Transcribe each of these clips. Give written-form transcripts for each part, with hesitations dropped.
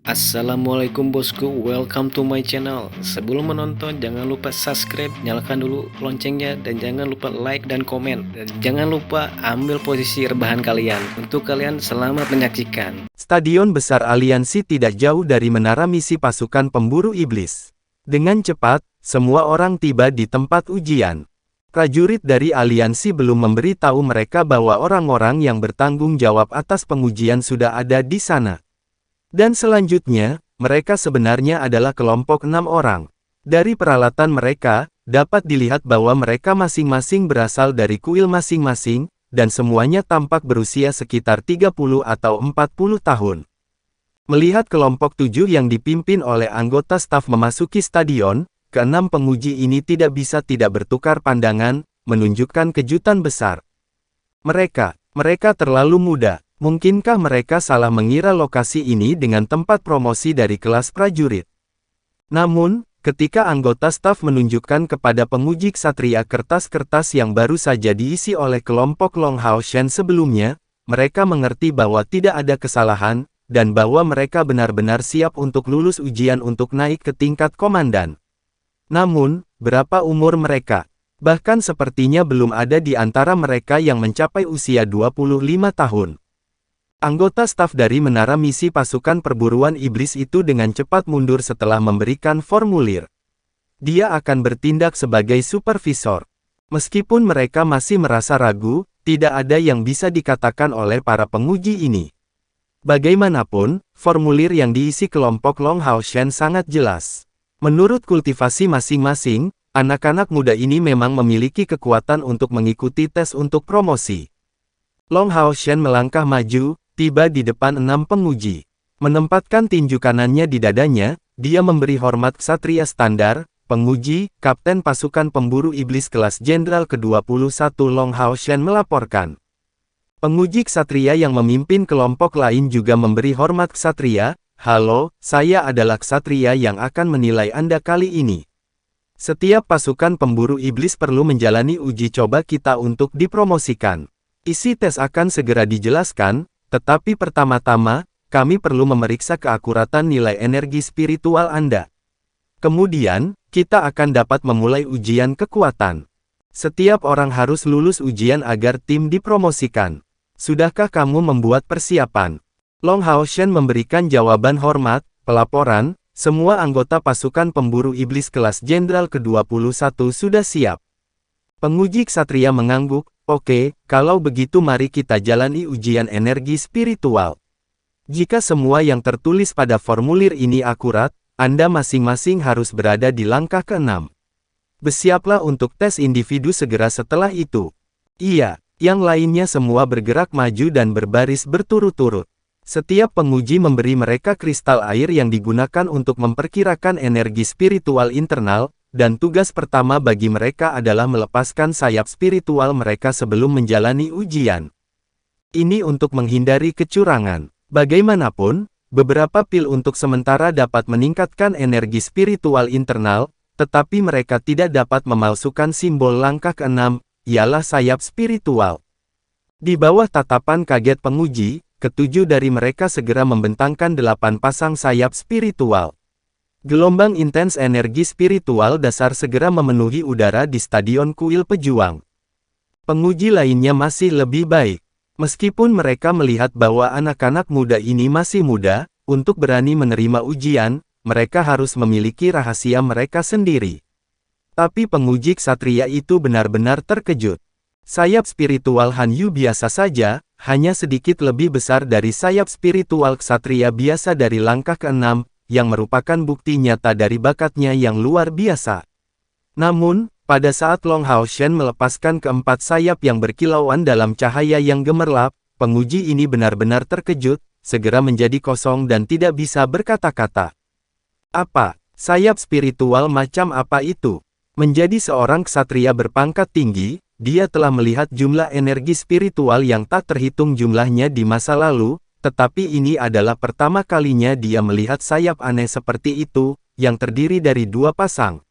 Assalamualaikum bosku, welcome to my channel. Sebelum menonton jangan lupa subscribe, nyalakan dulu loncengnya, dan jangan lupa like dan komen. Dan jangan lupa ambil posisi rebahan kalian. Untuk kalian selamat menyaksikan. Stadion besar aliansi tidak jauh dari menara misi pasukan pemburu iblis. Dengan cepat, semua orang tiba di tempat ujian. Prajurit dari aliansi belum memberitahu mereka bahwa orang-orang yang bertanggung jawab atas pengujian sudah ada di sana. Dan selanjutnya, mereka sebenarnya adalah kelompok 6 orang. Dari peralatan mereka, dapat dilihat bahwa mereka masing-masing berasal dari kuil masing-masing, dan semuanya tampak berusia sekitar 30 atau 40 tahun. Melihat kelompok 7 yang dipimpin oleh anggota staf memasuki stadion, keenam penguji ini tidak bisa tidak bertukar pandangan, menunjukkan kejutan besar. Mereka terlalu muda. Mungkinkah mereka salah mengira lokasi ini dengan tempat promosi dari kelas prajurit? Namun, ketika anggota staf menunjukkan kepada penguji ksatria kertas-kertas yang baru saja diisi oleh kelompok Long Hao Shen sebelumnya, mereka mengerti bahwa tidak ada kesalahan, dan bahwa mereka benar-benar siap untuk lulus ujian untuk naik ke tingkat komandan. Namun, berapa umur mereka? Bahkan sepertinya belum ada di antara mereka yang mencapai usia 25 tahun. Anggota staf dari menara misi pasukan perburuan iblis itu dengan cepat mundur setelah memberikan formulir. Dia akan bertindak sebagai supervisor. Meskipun mereka masih merasa ragu, tidak ada yang bisa dikatakan oleh para penguji ini. Bagaimanapun, formulir yang diisi kelompok Long Hao Shen sangat jelas. Menurut kultivasi masing-masing, anak-anak muda ini memang memiliki kekuatan untuk mengikuti tes untuk promosi. Long Hao Shen melangkah maju, tiba di depan 6 penguji. Menempatkan tinju kanannya di dadanya, dia memberi hormat ksatria standar, penguji, kapten pasukan pemburu iblis kelas jenderal ke-21 Long Hao Shen melaporkan. Penguji ksatria yang memimpin kelompok lain juga memberi hormat ksatria, halo, saya adalah ksatria yang akan menilai Anda kali ini. Setiap pasukan pemburu iblis perlu menjalani uji coba kita untuk dipromosikan. Isi tes akan segera dijelaskan, tetapi pertama-tama, kami perlu memeriksa keakuratan nilai energi spiritual Anda. Kemudian, kita akan dapat memulai ujian kekuatan. Setiap orang harus lulus ujian agar tim dipromosikan. Sudahkah kamu membuat persiapan? Long Hao Shen memberikan jawaban hormat, pelaporan, semua anggota pasukan pemburu iblis kelas jenderal ke-21 sudah siap. Penguji ksatria mengangguk. Oke, kalau begitu mari kita jalani ujian energi spiritual. Jika semua yang tertulis pada formulir ini akurat, Anda masing-masing harus berada di langkah ke-6. Bersiaplah untuk tes individu segera setelah itu. Iya, yang lainnya semua bergerak maju dan berbaris berturut-turut. Setiap penguji memberi mereka kristal air yang digunakan untuk memperkirakan energi spiritual internal, dan tugas pertama bagi mereka adalah melepaskan sayap spiritual mereka sebelum menjalani ujian. Ini untuk menghindari kecurangan. Bagaimanapun, beberapa pil untuk sementara dapat meningkatkan energi spiritual internal, tetapi mereka tidak dapat memalsukan simbol langkah ke-6, ialah sayap spiritual. Di bawah tatapan kaget penguji, ketujuh dari mereka segera membentangkan 8 pasang sayap spiritual. Gelombang intens energi spiritual dasar segera memenuhi udara di stadion kuil pejuang. Penguji lainnya masih lebih baik. Meskipun mereka melihat bahwa anak-anak muda ini masih muda, untuk berani menerima ujian, mereka harus memiliki rahasia mereka sendiri. Tapi penguji ksatria itu benar-benar terkejut. Sayap spiritual Han Yu biasa saja, hanya sedikit lebih besar dari sayap spiritual ksatria biasa dari langkah ke-6, yang merupakan bukti nyata dari bakatnya yang luar biasa. Namun, pada saat Long Hao Shen melepaskan keempat sayap yang berkilauan dalam cahaya yang gemerlap, penguji ini benar-benar terkejut, segera menjadi kosong dan tidak bisa berkata-kata. Apa? Sayap spiritual macam apa itu? Menjadi seorang ksatria berpangkat tinggi, dia telah melihat jumlah energi spiritual yang tak terhitung jumlahnya di masa lalu, tetapi ini adalah pertama kalinya dia melihat sayap aneh seperti itu, yang terdiri dari 2 pasang.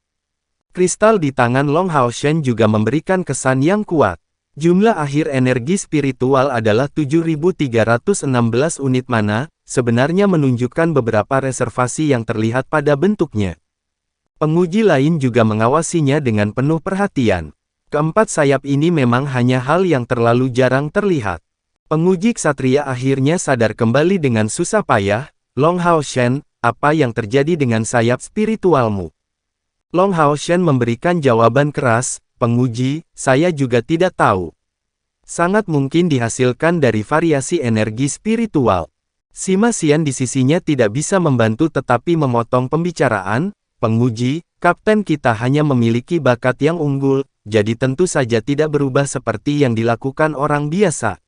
Kristal di tangan Long Hao Shen juga memberikan kesan yang kuat. Jumlah akhir energi spiritual adalah 7.316 unit mana, sebenarnya menunjukkan beberapa reservasi yang terlihat pada bentuknya. Penguji lain juga mengawasinya dengan penuh perhatian. Keempat sayap ini memang hanya hal yang terlalu jarang terlihat. Penguji ksatria akhirnya sadar kembali dengan susah payah. Long Hao Shen, apa yang terjadi dengan sayap spiritualmu? Long Hao Shen memberikan jawaban keras, penguji, saya juga tidak tahu. Sangat mungkin dihasilkan dari variasi energi spiritual. Sima Xian di sisinya tidak bisa membantu tetapi memotong pembicaraan, penguji, kapten kita hanya memiliki bakat yang unggul, jadi tentu saja tidak berubah seperti yang dilakukan orang biasa.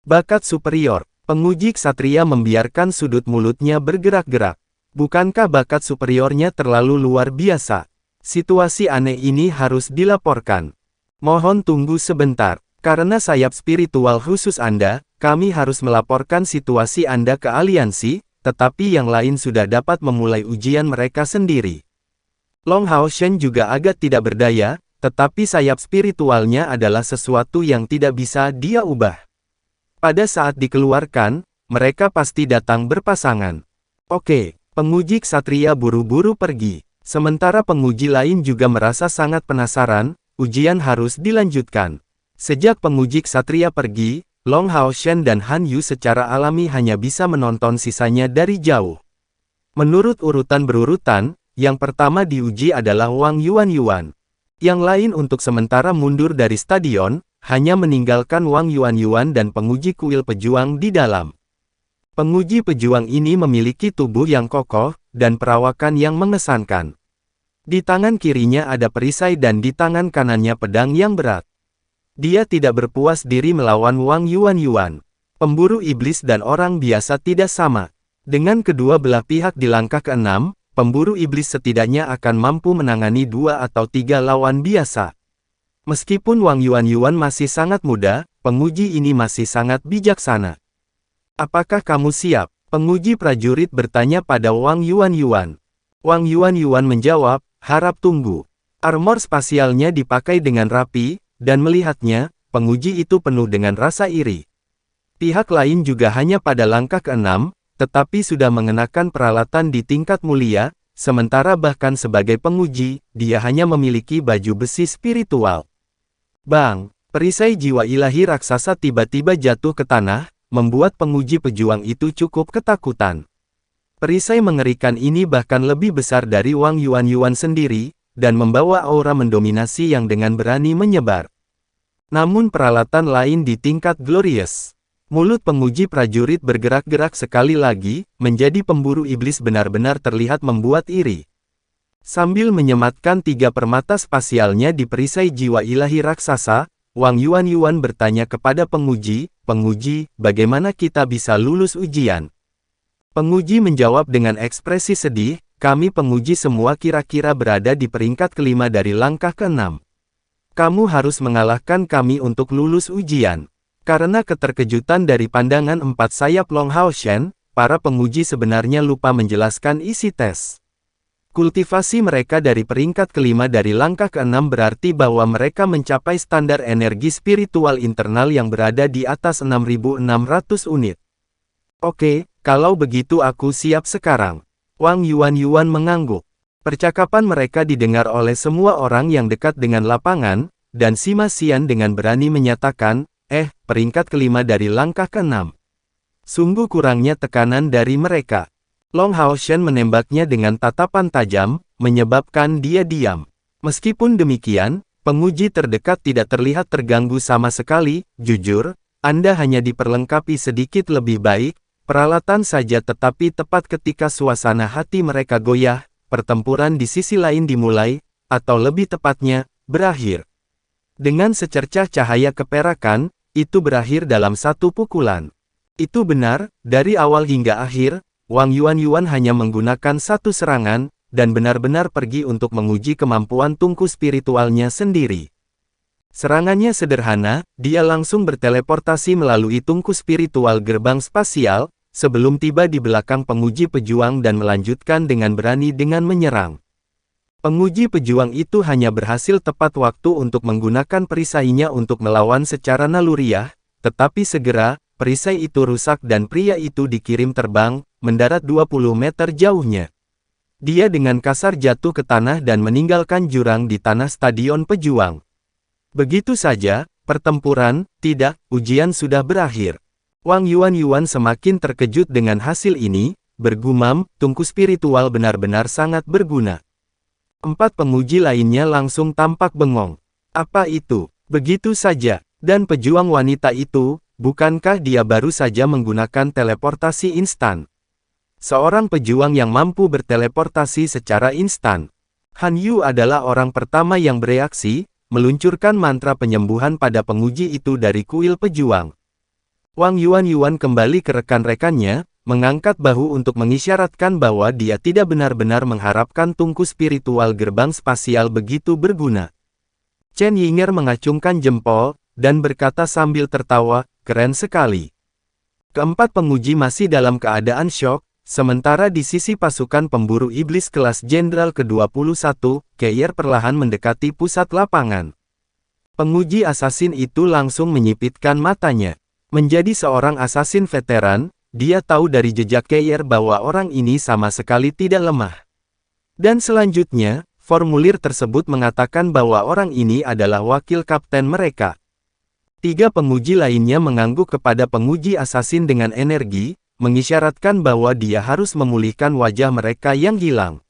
Bakat superior, penguji ksatria membiarkan sudut mulutnya bergerak-gerak. Bukankah bakat superiornya terlalu luar biasa? Situasi aneh ini harus dilaporkan. Mohon tunggu sebentar. Karena sayap spiritual khusus Anda, kami harus melaporkan situasi Anda ke aliansi, tetapi yang lain sudah dapat memulai ujian mereka sendiri. Long Hao Shen juga agak tidak berdaya, tetapi sayap spiritualnya adalah sesuatu yang tidak bisa dia ubah. Pada saat dikeluarkan, mereka pasti datang berpasangan. Oke, penguji ksatria buru-buru pergi. Sementara penguji lain juga merasa sangat penasaran, ujian harus dilanjutkan. Sejak penguji ksatria pergi, Long Hao Shen dan Han Yu secara alami hanya bisa menonton sisanya dari jauh. Menurut urutan berurutan, yang pertama diuji adalah Wang Yuan. Yang lain untuk sementara mundur dari stadion, hanya meninggalkan Wang Yuan dan penguji kuil pejuang di dalam. Penguji pejuang ini memiliki tubuh yang kokoh, dan perawakan yang mengesankan. Di tangan kirinya ada perisai dan di tangan kanannya pedang yang berat. Dia tidak berpuas diri melawan Wang Yuan. Pemburu iblis dan orang biasa tidak sama. Dengan kedua belah pihak di langkah ke-6, pemburu iblis setidaknya akan mampu menangani 2 atau 3 lawan biasa. Meskipun Wang Yuan masih sangat muda, penguji ini masih sangat bijaksana. Apakah kamu siap? Penguji prajurit bertanya pada Wang Yuan. Wang Yuan menjawab, harap tunggu. Armor spasialnya dipakai dengan rapi, dan melihatnya, penguji itu penuh dengan rasa iri. Pihak lain juga hanya pada langkah ke-6, tetapi sudah mengenakan peralatan di tingkat mulia, sementara bahkan sebagai penguji, dia hanya memiliki baju besi spiritual. Bang! Perisai jiwa ilahi raksasa tiba-tiba jatuh ke tanah, membuat penguji pejuang itu cukup ketakutan. Perisai mengerikan ini bahkan lebih besar dari Wang Yuan sendiri, dan membawa aura mendominasi yang dengan berani menyebar. Namun peralatan lain di tingkat glorious. Mulut penguji prajurit bergerak-gerak sekali lagi, menjadi pemburu iblis benar-benar terlihat membuat iri. Sambil menyematkan 3 permata spasialnya di perisai jiwa ilahi raksasa, Wang Yuan bertanya kepada penguji, bagaimana kita bisa lulus ujian? Penguji menjawab dengan ekspresi sedih, kami penguji semua kira-kira berada di peringkat ke-5 dari langkah ke-6. Kamu harus mengalahkan kami untuk lulus ujian. Karena keterkejutan dari pandangan 4 sayap Long Hao Shen, para penguji sebenarnya lupa menjelaskan isi tes. Kultivasi mereka dari peringkat ke-5 dari langkah ke-6 berarti bahwa mereka mencapai standar energi spiritual internal yang berada di atas 6.600 unit. Oke, kalau begitu aku siap sekarang. Wang Yuan mengangguk. Percakapan mereka didengar oleh semua orang yang dekat dengan lapangan, dan Sima Xian dengan berani menyatakan, peringkat ke-5 dari langkah ke-6. Sungguh kurangnya tekanan dari mereka. Long Hao Shen menembaknya dengan tatapan tajam, menyebabkan dia diam. Meskipun demikian, penguji terdekat tidak terlihat terganggu sama sekali, jujur, Anda hanya diperlengkapi sedikit lebih baik, peralatan saja tetapi tepat ketika suasana hati mereka goyah, pertempuran di sisi lain dimulai, atau lebih tepatnya, berakhir. Dengan secercah cahaya keperakan, itu berakhir dalam satu pukulan. Itu benar, dari awal hingga akhir, Wang Yuan hanya menggunakan satu serangan, dan benar-benar pergi untuk menguji kemampuan tungku spiritualnya sendiri. Serangannya sederhana, dia langsung berteleportasi melalui tungku spiritual gerbang spasial, sebelum tiba di belakang penguji pejuang dan melanjutkan dengan berani dengan menyerang. Penguji pejuang itu hanya berhasil tepat waktu untuk menggunakan perisainya untuk melawan secara naluriah, tetapi segera, perisai itu rusak dan pria itu dikirim terbang, mendarat 20 meter jauhnya. Dia dengan kasar jatuh ke tanah dan meninggalkan jurang di tanah stadion pejuang. Begitu saja, pertempuran, tidak, ujian sudah berakhir. Wang Yuan semakin terkejut dengan hasil ini, bergumam, tungku spiritual benar-benar sangat berguna. 4 penguji lainnya langsung tampak bengong. Apa itu? Begitu saja. Dan pejuang wanita itu, bukankah dia baru saja menggunakan teleportasi instan? Seorang pejuang yang mampu berteleportasi secara instan. Han Yu adalah orang pertama yang bereaksi, meluncurkan mantra penyembuhan pada penguji itu dari kuil pejuang. Wang Yuan kembali ke rekan-rekannya, mengangkat bahu untuk mengisyaratkan bahwa dia tidak benar-benar mengharapkan tungku spiritual gerbang spasial begitu berguna. Chen Yinger mengacungkan jempol, dan berkata sambil tertawa, keren sekali. Keempat penguji masih dalam keadaan syok, sementara di sisi pasukan pemburu iblis kelas Jenderal ke-21, Keir perlahan mendekati pusat lapangan. Penguji asasin itu langsung menyipitkan matanya. Menjadi seorang asasin veteran, dia tahu dari jejak Keir bahwa orang ini sama sekali tidak lemah. Dan selanjutnya, formulir tersebut mengatakan bahwa orang ini adalah wakil kapten mereka. 3 penguji lainnya mengangguk kepada penguji asasin dengan energi, mengisyaratkan bahwa dia harus memulihkan wajah mereka yang hilang.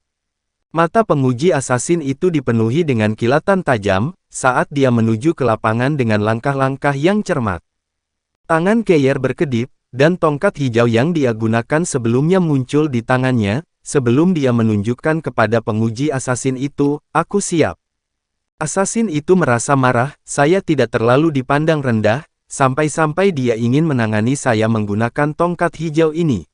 Mata penguji asasin itu dipenuhi dengan kilatan tajam, saat dia menuju ke lapangan dengan langkah-langkah yang cermat. Tangan Keir berkedip, dan tongkat hijau yang dia gunakan sebelumnya muncul di tangannya, sebelum dia menunjukkan kepada penguji asasin itu, aku siap. Asasin itu merasa marah, saya tidak terlalu dipandang rendah, sampai-sampai dia ingin menangani saya menggunakan tongkat hijau ini.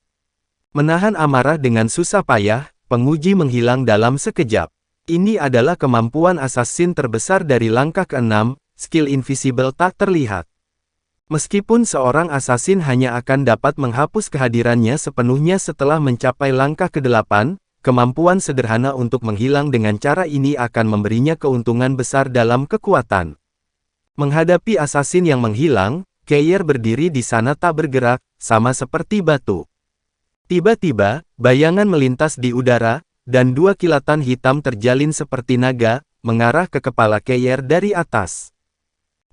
Menahan amarah dengan susah payah, penguji menghilang dalam sekejap. Ini adalah kemampuan asasin terbesar dari langkah ke-6, skill invisible tak terlihat. Meskipun seorang asasin hanya akan dapat menghapus kehadirannya sepenuhnya setelah mencapai langkah ke-8, kemampuan sederhana untuk menghilang dengan cara ini akan memberinya keuntungan besar dalam kekuatan. Menghadapi asasin yang menghilang, Keir berdiri di sana tak bergerak, sama seperti batu. Tiba-tiba, bayangan melintas di udara, dan 2 kilatan hitam terjalin seperti naga, mengarah ke kepala Keir dari atas.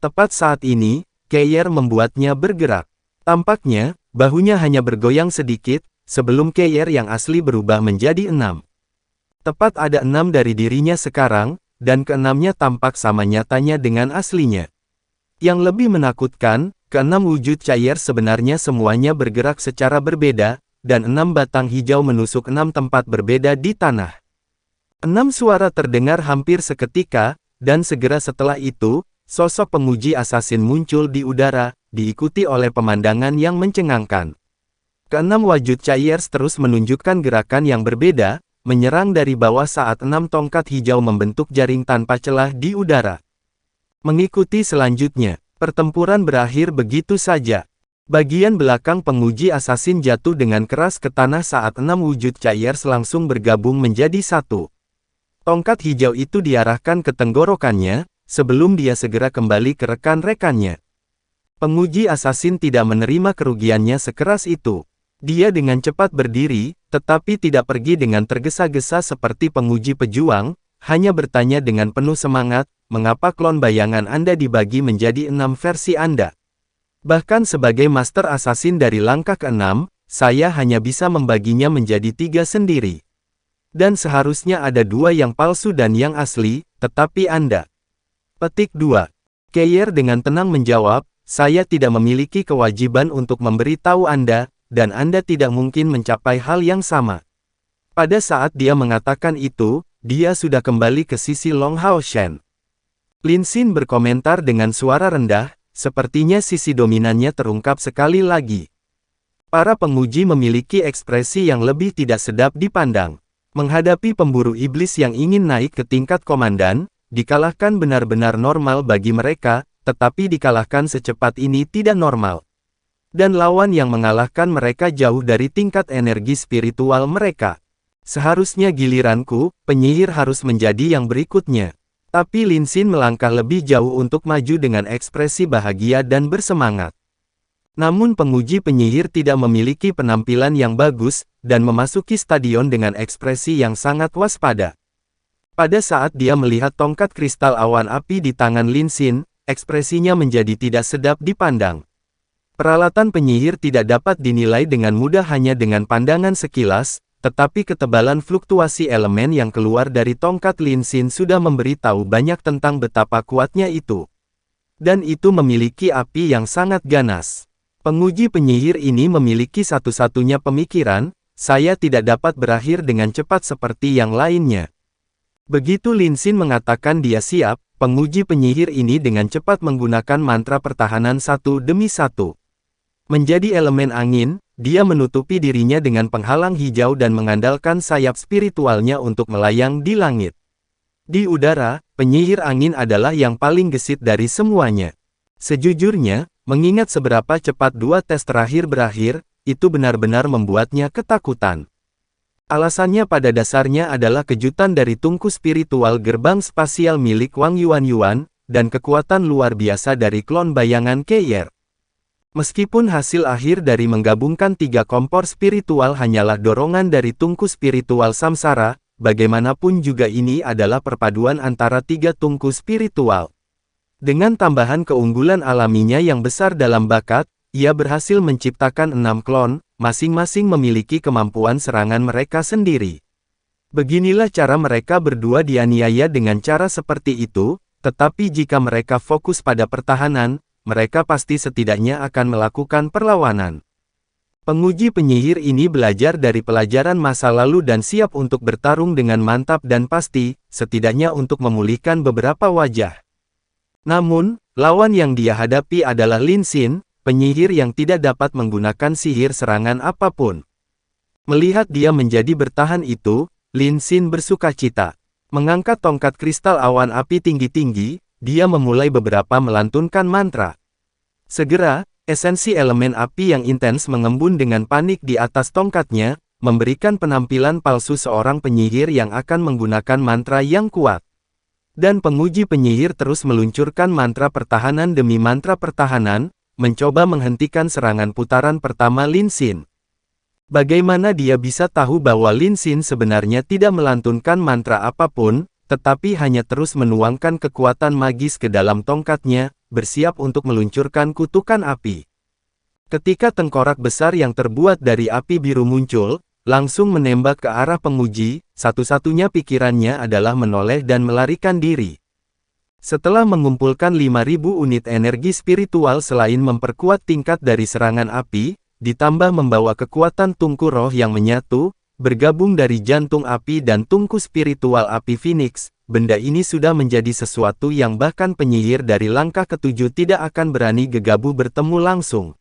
Tepat saat ini, Keir membuatnya bergerak. Tampaknya, bahunya hanya bergoyang sedikit, sebelum Keir yang asli berubah menjadi 6. Tepat ada 6 dari dirinya sekarang, dan ke-6-nya tampak sama nyatanya dengan aslinya. Yang lebih menakutkan, ke-6 wujud cair sebenarnya semuanya bergerak secara berbeda, dan 6 batang hijau menusuk 6 tempat berbeda di tanah. 6 suara terdengar hampir seketika, dan segera setelah itu, sosok penguji asasin muncul di udara, diikuti oleh pemandangan yang mencengangkan. Ke-6 wujud cair terus menunjukkan gerakan yang berbeda, menyerang dari bawah saat 6 tongkat hijau membentuk jaring tanpa celah di udara. Mengikuti selanjutnya, pertempuran berakhir begitu saja. Bagian belakang penguji asasin jatuh dengan keras ke tanah saat 6 wujud cair langsung bergabung menjadi satu. Tongkat hijau itu diarahkan ke tenggorokannya, sebelum dia segera kembali ke rekan-rekannya. Penguji asasin tidak menerima kerugiannya sekeras itu. Dia dengan cepat berdiri, tetapi tidak pergi dengan tergesa-gesa seperti penguji pejuang, hanya bertanya dengan penuh semangat, mengapa klon bayangan Anda dibagi menjadi 6 versi Anda? Bahkan sebagai master asasin dari langkah ke-6, saya hanya bisa membaginya menjadi 3 sendiri. Dan seharusnya ada 2 yang palsu dan yang asli, tetapi Anda. Petik 2. Keir dengan tenang menjawab, saya tidak memiliki kewajiban untuk memberitahu Anda, dan Anda tidak mungkin mencapai hal yang sama. Pada saat dia mengatakan itu, dia sudah kembali ke sisi Long Hao Shen. Lin Xin berkomentar dengan suara rendah, sepertinya sisi dominannya terungkap sekali lagi. Para penguji memiliki ekspresi yang lebih tidak sedap dipandang. Menghadapi pemburu iblis yang ingin naik ke tingkat komandan, dikalahkan benar-benar normal bagi mereka, tetapi dikalahkan secepat ini tidak normal. Dan lawan yang mengalahkan mereka jauh dari tingkat energi spiritual mereka. Seharusnya giliranku, penyihir harus menjadi yang berikutnya. Tapi Lin Xin melangkah lebih jauh untuk maju dengan ekspresi bahagia dan bersemangat. Namun penguji penyihir tidak memiliki penampilan yang bagus, dan memasuki stadion dengan ekspresi yang sangat waspada. Pada saat dia melihat tongkat kristal awan api di tangan Lin Xin, ekspresinya menjadi tidak sedap dipandang. Peralatan penyihir tidak dapat dinilai dengan mudah hanya dengan pandangan sekilas, tetapi ketebalan fluktuasi elemen yang keluar dari tongkat Lin Xin sudah memberitahu banyak tentang betapa kuatnya itu. Dan itu memiliki api yang sangat ganas. Penguji penyihir ini memiliki satu-satunya pemikiran, saya tidak dapat berakhir dengan cepat seperti yang lainnya. Begitu Lin Xin mengatakan dia siap, penguji penyihir ini dengan cepat menggunakan mantra pertahanan satu demi satu. Menjadi elemen angin, dia menutupi dirinya dengan penghalang hijau dan mengandalkan sayap spiritualnya untuk melayang di langit. Di udara, penyihir angin adalah yang paling gesit dari semuanya. Sejujurnya, mengingat seberapa cepat dua tes terakhir berakhir, itu benar-benar membuatnya ketakutan. Alasannya pada dasarnya adalah kejutan dari tungku spiritual gerbang spasial milik Wang Yuan, dan kekuatan luar biasa dari klon bayangan Keyer. Meskipun hasil akhir dari menggabungkan tiga kompor spiritual hanyalah dorongan dari tungku spiritual samsara, bagaimanapun juga ini adalah perpaduan antara tiga tungku spiritual. Dengan tambahan keunggulan alaminya yang besar dalam bakat, ia berhasil menciptakan 6 klon, masing-masing memiliki kemampuan serangan mereka sendiri. Beginilah cara mereka berdua dianiaya dengan cara seperti itu, tetapi jika mereka fokus pada pertahanan, mereka pasti setidaknya akan melakukan perlawanan. Penguji penyihir ini belajar dari pelajaran masa lalu dan siap untuk bertarung dengan mantap dan pasti, setidaknya untuk memulihkan beberapa wajah. Namun, lawan yang dia hadapi adalah Lin Xin, penyihir yang tidak dapat menggunakan sihir serangan apapun. Melihat dia menjadi bertahan itu, Lin Xin bersukacita. Mengangkat tongkat kristal awan api tinggi-tinggi, dia memulai beberapa melantunkan mantra. Segera, esensi elemen api yang intens mengembun dengan panik di atas tongkatnya, memberikan penampilan palsu seorang penyihir yang akan menggunakan mantra yang kuat. Dan penguji penyihir terus meluncurkan mantra pertahanan demi mantra pertahanan, mencoba menghentikan serangan putaran pertama Lin Xin. Bagaimana dia bisa tahu bahwa Lin Xin sebenarnya tidak melantunkan mantra apapun, tetapi hanya terus menuangkan kekuatan magis ke dalam tongkatnya, bersiap untuk meluncurkan kutukan api. Ketika tengkorak besar yang terbuat dari api biru muncul, langsung menembak ke arah penguji, satu-satunya pikirannya adalah menoleh dan melarikan diri. Setelah mengumpulkan 5.000 unit energi spiritual selain memperkuat tingkat dari serangan api, ditambah membawa kekuatan tungku roh yang menyatu, bergabung dari jantung api dan tungku spiritual api Phoenix, benda ini sudah menjadi sesuatu yang bahkan penyihir dari langkah ketujuh tidak akan berani gegabah bertemu langsung.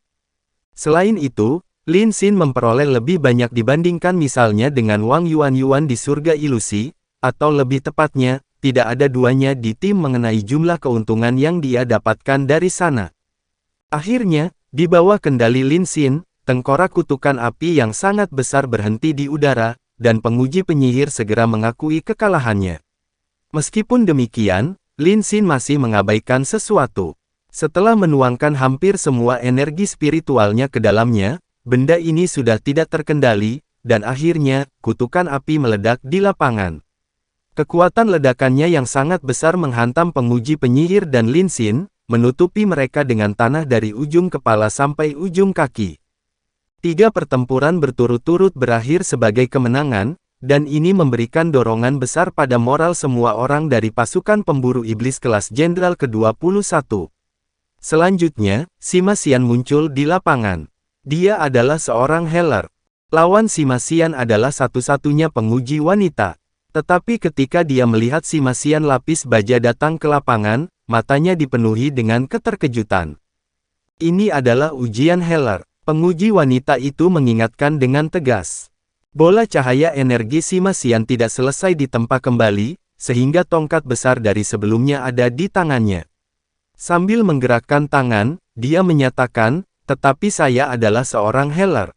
Selain itu, Lin Xin memperoleh lebih banyak dibandingkan misalnya dengan Wang Yuan di surga ilusi, atau lebih tepatnya, tidak ada duanya di tim mengenai jumlah keuntungan yang dia dapatkan dari sana. Akhirnya, di bawah kendali Lin Xin, tengkorak kutukan api yang sangat besar berhenti di udara, dan penguji penyihir segera mengakui kekalahannya. Meskipun demikian, Lin Xin masih mengabaikan sesuatu. Setelah menuangkan hampir semua energi spiritualnya ke dalamnya, benda ini sudah tidak terkendali, dan akhirnya, kutukan api meledak di lapangan. Kekuatan ledakannya yang sangat besar menghantam penguji penyihir dan Lin Xin, menutupi mereka dengan tanah dari ujung kepala sampai ujung kaki. 3 pertempuran berturut-turut berakhir sebagai kemenangan, dan ini memberikan dorongan besar pada moral semua orang dari pasukan pemburu iblis kelas Jenderal ke-21. Selanjutnya, Sima Xian muncul di lapangan. Dia adalah seorang healer. Lawan Sima Xian adalah satu-satunya penguji wanita. Tetapi ketika dia melihat Sima Xian lapis baja datang ke lapangan, matanya dipenuhi dengan keterkejutan. Ini adalah ujian healer. Penguji wanita itu mengingatkan dengan tegas. Bola cahaya energi Sima Xian tidak selesai ditempa kembali, sehingga tongkat besar dari sebelumnya ada di tangannya. Sambil menggerakkan tangan, dia menyatakan, tetapi saya adalah seorang healer.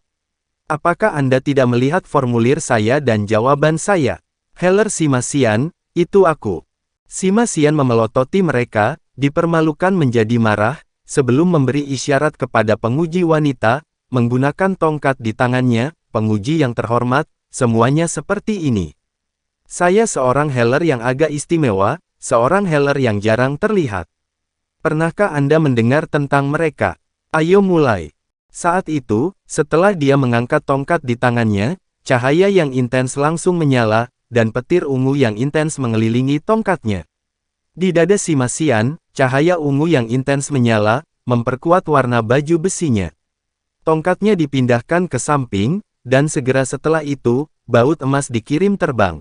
Apakah Anda tidak melihat formulir saya dan jawaban saya? Heller Sima Xian, itu aku. Sima Xian memelototi mereka, dipermalukan menjadi marah, sebelum memberi isyarat kepada penguji wanita, menggunakan tongkat di tangannya, penguji yang terhormat, semuanya seperti ini. Saya seorang Heller yang agak istimewa, seorang Heller yang jarang terlihat. Pernahkah Anda mendengar tentang mereka? Ayo mulai. Saat itu, setelah dia mengangkat tongkat di tangannya, cahaya yang intens langsung menyala, dan petir ungu yang intens mengelilingi tongkatnya. Di dada Sima Xian, cahaya ungu yang intens menyala, memperkuat warna baju besinya. Tongkatnya dipindahkan ke samping, dan segera setelah itu, baut emas dikirim terbang.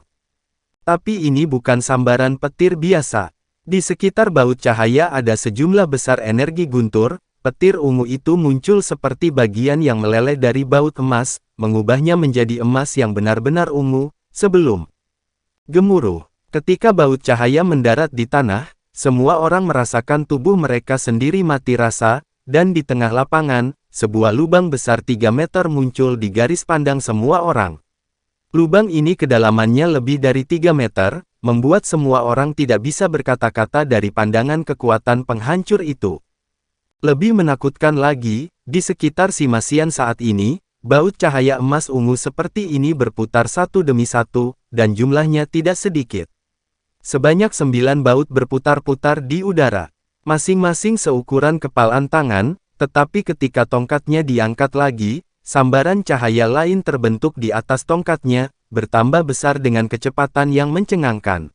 Tapi ini bukan sambaran petir biasa. Di sekitar baut cahaya ada sejumlah besar energi guntur. Petir ungu itu muncul seperti bagian yang meleleh dari baut emas, mengubahnya menjadi emas yang benar-benar ungu, sebelum gemuruh. Ketika baut cahaya mendarat di tanah, semua orang merasakan tubuh mereka sendiri mati rasa, dan di tengah lapangan, sebuah lubang besar 3 meter muncul di garis pandang semua orang. Lubang ini kedalamannya lebih dari 3 meter, membuat semua orang tidak bisa berkata-kata dari pandangan kekuatan penghancur itu. Lebih menakutkan lagi, di sekitar Sima Xian saat ini, baut cahaya emas ungu seperti ini berputar satu demi satu, dan jumlahnya tidak sedikit. Sebanyak 9 baut berputar-putar di udara. Masing-masing seukuran kepalan tangan, tetapi ketika tongkatnya diangkat lagi, sambaran cahaya lain terbentuk di atas tongkatnya, bertambah besar dengan kecepatan yang mencengangkan.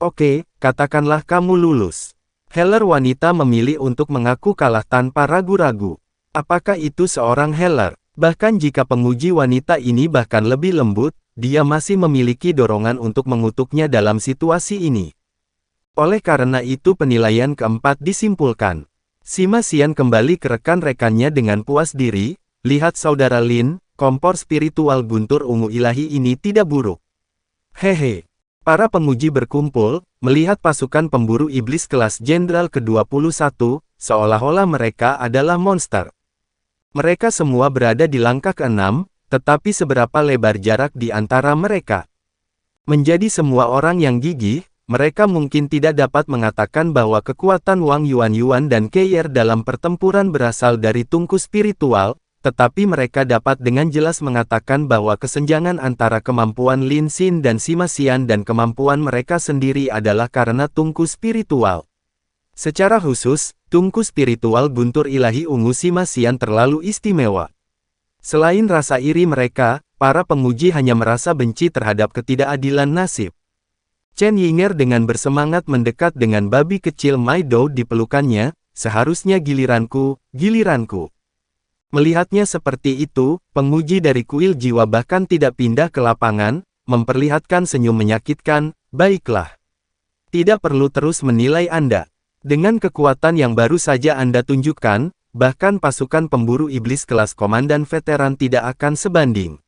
Oke, katakanlah kamu lulus. Heller wanita memilih untuk mengaku kalah tanpa ragu-ragu. Apakah itu seorang Heller? Bahkan jika penguji wanita ini bahkan lebih lembut, dia masih memiliki dorongan untuk mengutuknya dalam situasi ini. Oleh karena itu penilaian keempat disimpulkan. Sima Xian kembali ke rekan-rekannya dengan puas diri, lihat saudara Lin, kompor spiritual guntur ungu ilahi ini tidak buruk. Hehe. Para penguji berkumpul, melihat pasukan pemburu iblis kelas jenderal ke-21, seolah-olah mereka adalah monster. Mereka semua berada di langkah ke-6, tetapi seberapa lebar jarak di antara mereka? Menjadi semua orang yang gigih, mereka mungkin tidak dapat mengatakan bahwa kekuatan Wang Yuan dan Keir dalam pertempuran berasal dari tungku spiritual, tetapi mereka dapat dengan jelas mengatakan bahwa kesenjangan antara kemampuan Lin Xin dan Sima Xian dan kemampuan mereka sendiri adalah karena tungku spiritual. Secara khusus, tungku spiritual guntur ilahi ungu Sima Xian terlalu istimewa. Selain rasa iri mereka, para penguji hanya merasa benci terhadap ketidakadilan nasib. Chen Yinger dengan bersemangat mendekat dengan babi kecil Mai Dou di pelukannya, seharusnya giliranku, giliranku. Melihatnya seperti itu, penguji dari kuil jiwa bahkan tidak pindah ke lapangan, memperlihatkan senyum menyakitkan, baiklah. Tidak perlu terus menilai Anda. Dengan kekuatan yang baru saja Anda tunjukkan, bahkan pasukan pemburu iblis kelas komandan veteran tidak akan sebanding.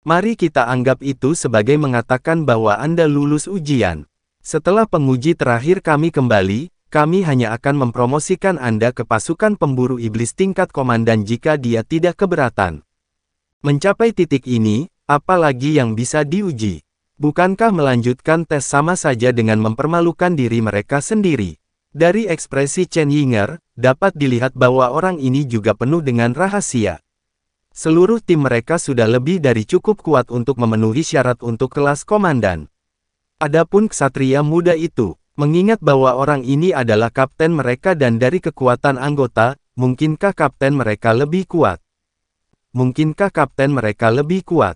Mari kita anggap itu sebagai mengatakan bahwa Anda lulus ujian. Setelah penguji terakhir kami kembali, kami hanya akan mempromosikan Anda ke pasukan pemburu iblis tingkat komandan jika dia tidak keberatan. Mencapai titik ini, apa lagi yang bisa diuji? Bukankah melanjutkan tes sama saja dengan mempermalukan diri mereka sendiri? Dari ekspresi Chen Yinger, dapat dilihat bahwa orang ini juga penuh dengan rahasia. Seluruh tim mereka sudah lebih dari cukup kuat untuk memenuhi syarat untuk kelas komandan. Adapun ksatria muda itu, mengingat bahwa orang ini adalah kapten mereka dan dari kekuatan anggota, mungkinkah kapten mereka lebih kuat? Mungkinkah kapten mereka lebih kuat?